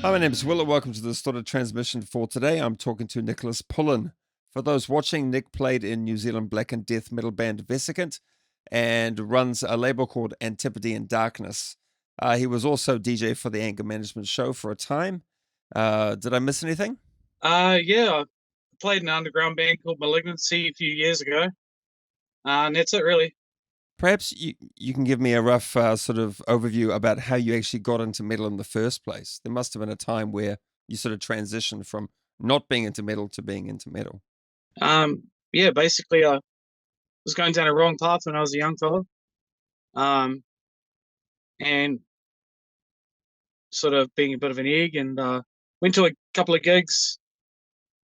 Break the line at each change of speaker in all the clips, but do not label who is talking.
Hi, my name is Will, and welcome to the started transmission for today. I'm talking to Nicholas Pullen. For those watching, Nick played in New Zealand black and death metal band Vesicant and runs a label called Antipode in Darkness. He was also DJ for the Anger Management Show for a time. Did I miss anything?
Yeah, I played in an underground band called Malignancy a few years ago. And that's it, really.
Perhaps you can give me a rough sort of overview about how you actually got into metal in the first place. There must have been a time where you sort of transitioned from not being into metal to being into metal.
Yeah, basically, I was going down a wrong path when I was a young fella. Um, and sort of being a bit of an egg, and went to a couple of gigs.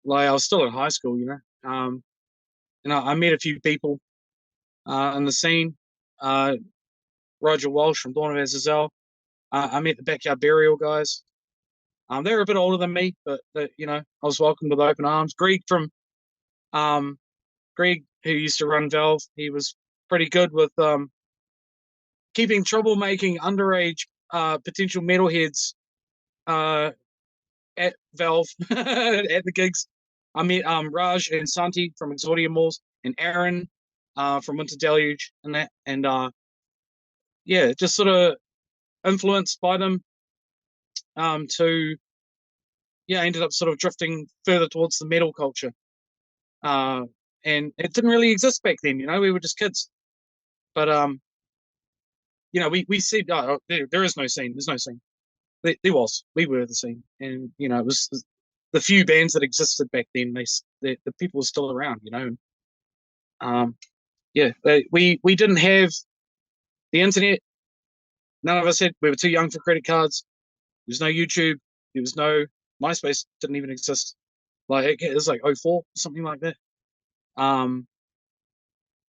Like, I was still in high school, and I met a few people in the scene. Uh, Roger Walsh from Dawn of Azazel. I met the Backyard Burial guys. They were a bit older than me, but I was welcomed with open arms. Um, Greg, who used to run Valve, he was pretty good with keeping troublemaking underage potential metalheads uh, at Valve at the gigs. I met Raj and Santi from Exordium Malls and Aaron from Winter Deluge and that, and yeah, just sort of influenced by them to yeah, ended up sort of drifting further towards the metal culture. Uh, and it didn't really exist back then, we were just kids. But we said, oh, there is no scene. There's no scene. There was. We were the scene, and it was the few bands that existed back then. The people were still around. Um, yeah, we didn't have the internet. None of us had. We were too young for credit cards. There was no YouTube. There was no MySpace. Didn't even exist. Like it was like '04, something like that. Um,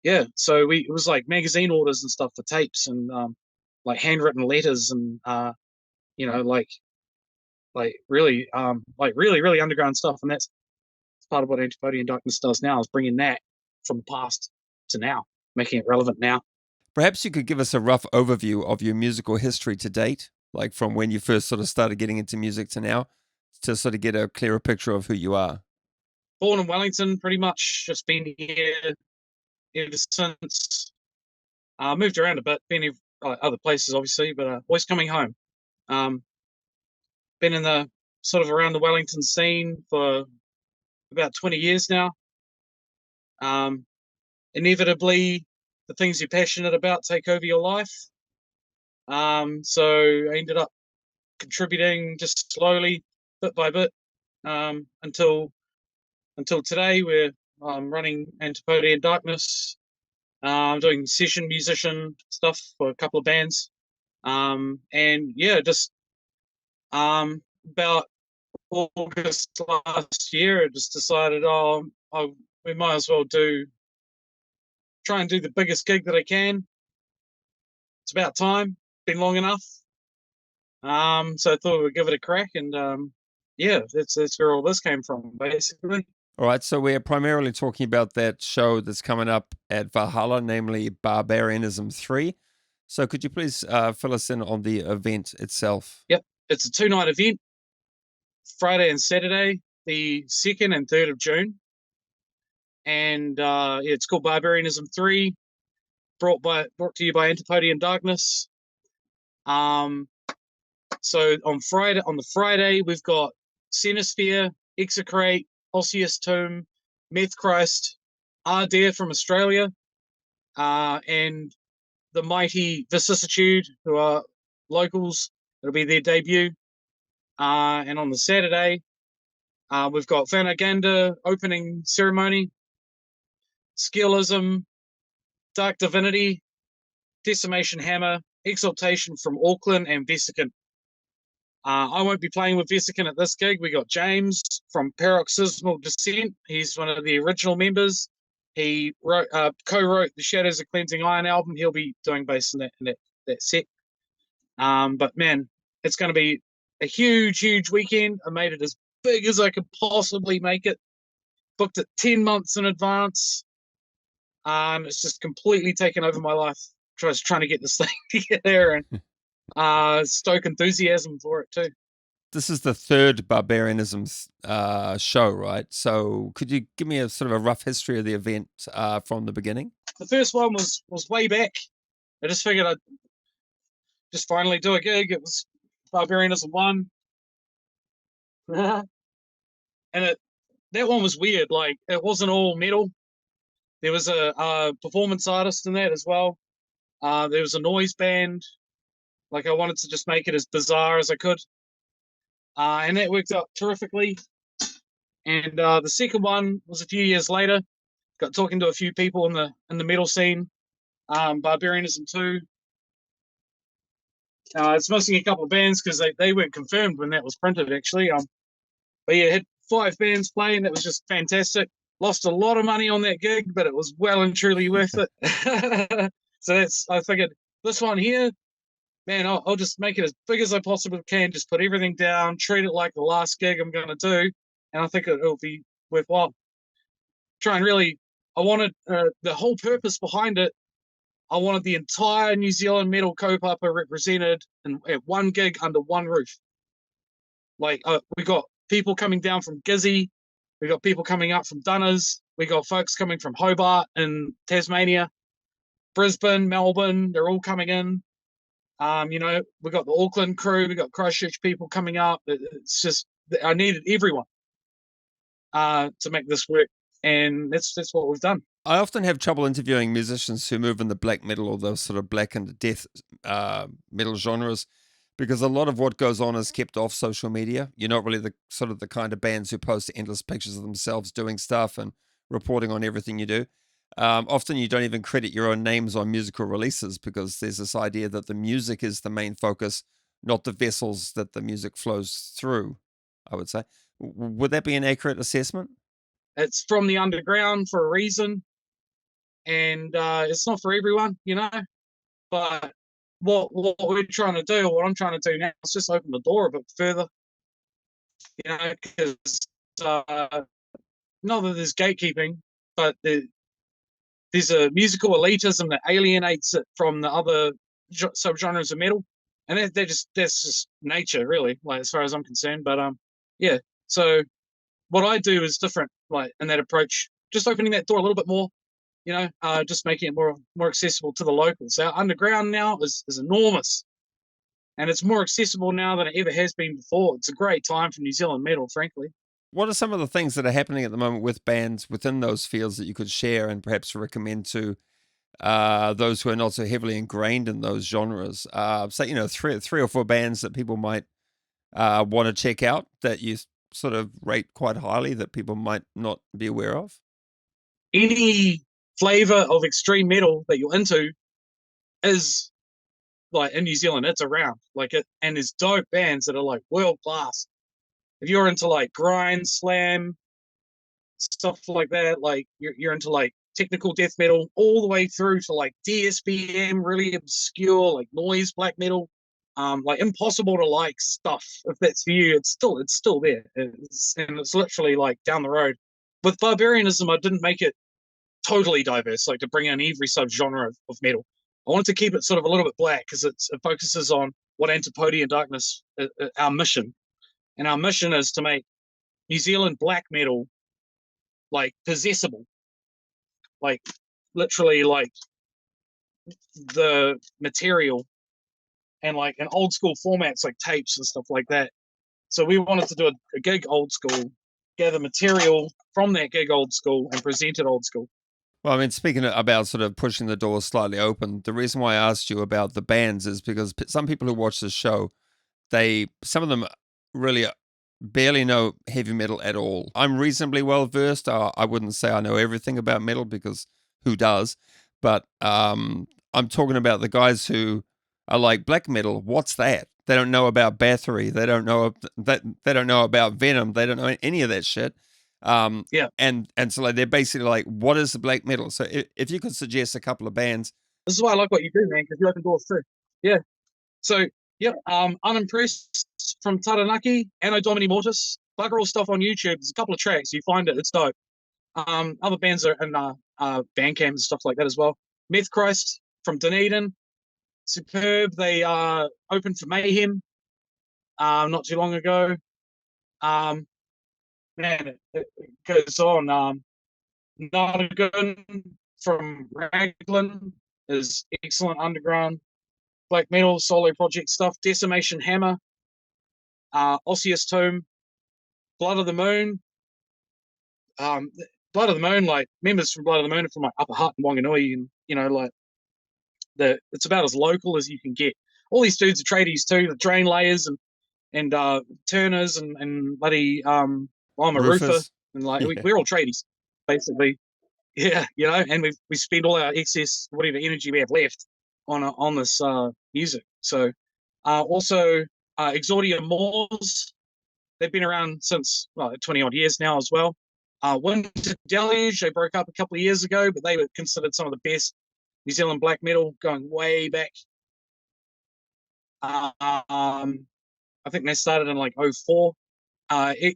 yeah, so it was like magazine orders and stuff for tapes and like handwritten letters and like really underground stuff, and that's part of what Antipode in Darkness does now, is bringing that from the past to now, making it relevant now.
Perhaps you could give us a rough overview of your musical history to date, like from when you first sort of started getting into music to now, to sort of get a clearer picture of who you are.
Born in Wellington, pretty much, just been here ever since. Moved around a bit, been in other places obviously, but always coming home. Um, been in the sort of around the Wellington scene for about 20 years now. Um, Inevitably, the things you're passionate about take over your life. So I ended up contributing just slowly, bit by bit, until today, where I'm running Antipode in Darkness. I'm doing session musician stuff for a couple of bands, and yeah, just about August last year, I just decided, we might as well try and do the biggest gig that I can. It's about time. Been long enough. So I thought we'd give it a crack, and yeah, that's where all this came from, basically.
All right, so we're primarily talking about that show that's coming up at Valhalla, namely Barbarianism III. So could you please fill us in on the event itself?
Yep, it's a 2-night event, Friday and Saturday, the 2nd and 3rd of June, and yeah, it's called Barbarianism III, brought to you by Antipode in Darkness. So on the Friday, we've got Cenosphere, Execrate, Osseous Tomb, Meth Christ, Ardare from Australia, and the mighty Vicissitude, who are locals. It'll be their debut. And on the Saturday, we've got Vanaganda opening ceremony, Skillism, Dark Divinity, Decimation Hammer, Exaltation from Auckland, and Vesicant. I won't be playing with Vesicant at this gig. We got James from Paroxysmal Descent. He's one of the original members. He co-wrote the Shadows of Cleansing Iron album. He'll be doing bass in that set. But man, it's going to be a huge weekend. I made it as big as I could possibly make it. Booked it 10 months in advance. It's just completely taken over my life. Trying to get this thing together and stoke enthusiasm for it too.
This is the third Barbarianism show, right? So could you give me a sort of a rough history of the event from the beginning?
The first one was way back. I just figured I'd just finally do a gig. It was Barbarianism 1. And that one was weird. Like, it wasn't all metal. There was a performance artist in that as well. There was a noise band. Like, I wanted to just make it as bizarre as I could. And that worked out terrifically. And the second one was a few years later. Got talking to a few people in the metal scene. Barbarianism II. It's missing a couple of bands because they weren't confirmed when that was printed, actually. But yeah, had 5 bands playing. That was just fantastic. Lost a lot of money on that gig, but it was well and truly worth it. So I figured this one here, man, I'll just make it as big as I possibly can. Just put everything down, treat it like the last gig I'm going to do, and I think it'll be worthwhile. Try and really, I wanted the whole purpose behind it. I wanted the entire New Zealand metal kaupapa represented at one gig under one roof. Like, we got people coming down from Gizzy, we got people coming up from Dunners, we got folks coming from Hobart and Tasmania, Brisbane, Melbourne, they're all coming in. We got the Auckland crew, we got Christchurch people coming up. It's just, I needed everyone to make this work, and that's what we've done.
I often have trouble interviewing musicians who move in the black metal or those sort of black and death metal genres, because a lot of what goes on is kept off social media. You're not really the kind of bands who post endless pictures of themselves doing stuff and reporting on everything you do. Often you don't even credit your own names on musical releases because there's this idea that the music is the main focus, not the vessels that the music flows through, I would say. Would that be an accurate assessment?
It's from the underground for a reason, and it's not for everyone, but what we're trying to do, what I'm trying to do now, is just open the door a bit further, because not that there's gatekeeping, but there's a musical elitism that alienates it from the other subgenres of metal, and that's just nature, really, like, as far as I'm concerned. But yeah. So what I do is different, like, in that approach, just opening that door a little bit more, just making it more accessible to the locals. Our underground now is enormous, and it's more accessible now than it ever has been before. It's a great time for New Zealand metal, frankly.
What are some of the things that are happening at the moment with bands within those fields that you could share and perhaps recommend to those who are not so heavily ingrained in those genres? Say, three or four bands that people might want to check out that you sort of rate quite highly that people might not be aware of?
Any flavor of extreme metal that you're into is, like, in New Zealand, it's around. Like, it, and there's dope bands that are like world class. If you're into like grind, slam, stuff like that, like you're into like technical death metal, all the way through to like DSBM, really obscure like noise black metal, like impossible to like stuff. If that's for you, it's still there, and it's literally like down the road. With Barbarianism, I didn't make it totally diverse, like to bring in every subgenre of metal. I wanted to keep it sort of a little bit black because it focuses on what Antipode and Darkness, our mission. And our mission is to make New Zealand black metal like possessible, like literally like the material and like in old school formats like tapes and stuff like that. So we wanted to do a gig old school, gather material from that gig old school and present it old school.
Well, I mean, speaking about sort of pushing the door slightly open, the reason why I asked you about the bands is because some people who watch this show, some of them really barely know heavy metal at all. I'm reasonably well versed. I wouldn't say I know everything about metal because who does? But I'm talking about the guys who are like black metal. What's that? They don't know about Bathory. They don't know that. They don't know about Venom. They don't know any of that shit.
Yeah.
And so like they're basically like, what is the black metal? So if you could suggest a couple of bands.
This is why I like what you do, man, because you open doors too. Yeah. So yeah, Unimpressed from Taranaki, Anno Domini Mortis, bugger all stuff on YouTube. There's a couple of tracks, you find it, it's dope. Other bands are in Bandcamp and stuff like that as well. Meth Christ from Dunedin, superb. They are open for Mayhem. not too long ago. Man, it goes on. Notagon from Raglan is excellent underground black metal solo project stuff. Decimation Hammer, Osseous Tomb, Blood of the Moon. Blood of the Moon, like members from Blood of the Moon are from like Upper Hutt and Wanganui, and like it's about as local as you can get. All these dudes are tradies too, the drain layers and turners and bloody I'm a roofer
Roofers.
and like
Yeah.
we're all tradies basically. Yeah, and we spend all our excess whatever energy we have left on this music. So also Exordia Moors, they've been around since 20 odd years now as well. Winter Deluge, they broke up a couple of years ago, but they were considered some of the best New Zealand black metal going way back. I think they started in like 04.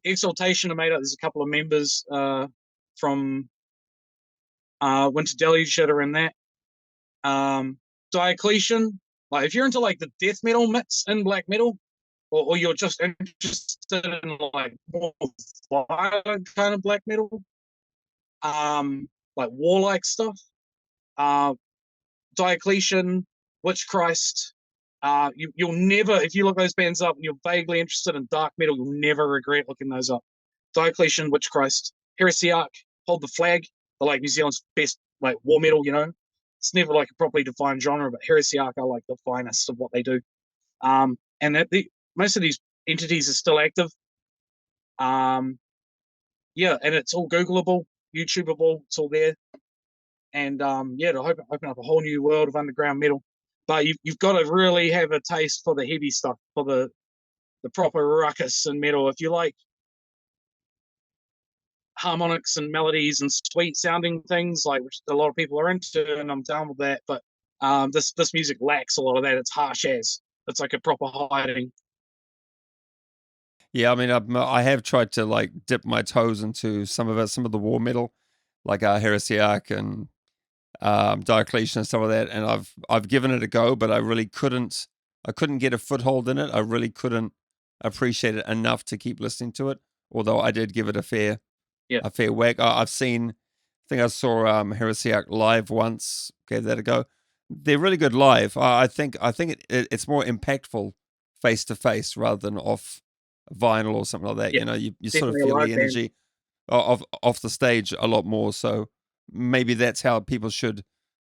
Exaltation are made up. There's a couple of members from Winter Deluge that are in that. Diocletian, like if you're into like the death metal mix in black metal, or you're just interested in like more violent kind of black metal, like warlike stuff, Diocletian, Witch Christ. You'll never, if you look those bands up and you're vaguely interested in dark metal, you'll never regret looking those up. Diocletian, Witch Christ, Heresiarch, Hold the Flag, they're like New Zealand's best like war metal. It's never like a properly defined genre, but Heresiarch are like the finest of what they do. And most of these entities are still active. Yeah, and it's all Googleable, YouTubeable, it's all there. And to open up a whole new world of underground metal. But you've got to really have a taste for the heavy stuff, for the proper ruckus and metal. If you like harmonics and melodies and sweet sounding things, like which a lot of people are into, and I'm down with that. But this music lacks a lot of that. It's harsh as. It's like a proper hiding.
Yeah, I mean, I have tried to like dip my toes into some of the war metal, like Heresiarch and Diocletian and some of that, and I've given it a go, but I couldn't get a foothold in it. I really couldn't appreciate it enough to keep listening to it. Although I did give it a fair whack. I think I saw Heresiarch live once. Gave that a go. They're really good live. I think it's more impactful face to face rather than off vinyl or something like that.
Yeah,
You sort of
definitely a
feel
live
the
band.
energy of off the stage a lot more. So maybe that's how people should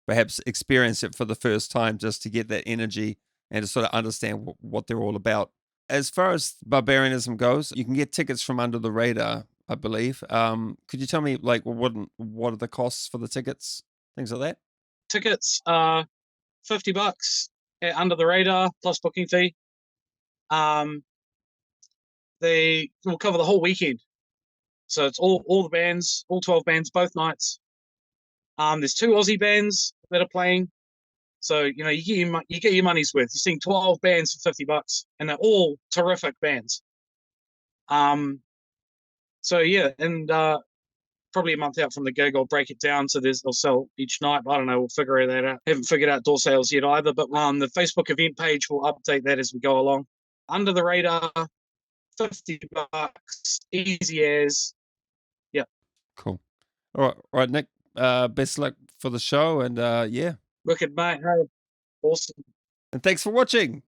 perhaps experience it for the first time, just to get that energy and to sort of understand what they're all about. As far as Barbarianism goes, you can get tickets from Under the Radar, I believe. Could you tell me like what are the costs for the tickets, things like that?
Tickets are $50 Under the Radar plus booking fee. They will cover the whole weekend, so it's all the bands, all 12 bands, both nights. There's 2 Aussie bands that are playing, so you get your money's worth. You're seeing 12 bands for $50, and they're all terrific bands. So yeah, and probably a month out from the gig, I'll break it down so they'll sell each night. I don't know, we'll figure that out. Haven't figured out door sales yet either, but the Facebook event page will update that as we go along. Under the Radar, $50, easy as. Yeah.
Cool. All right, Nick. Best luck for the show, and yeah.
Wicked, mate. Hey, awesome.
And thanks for watching.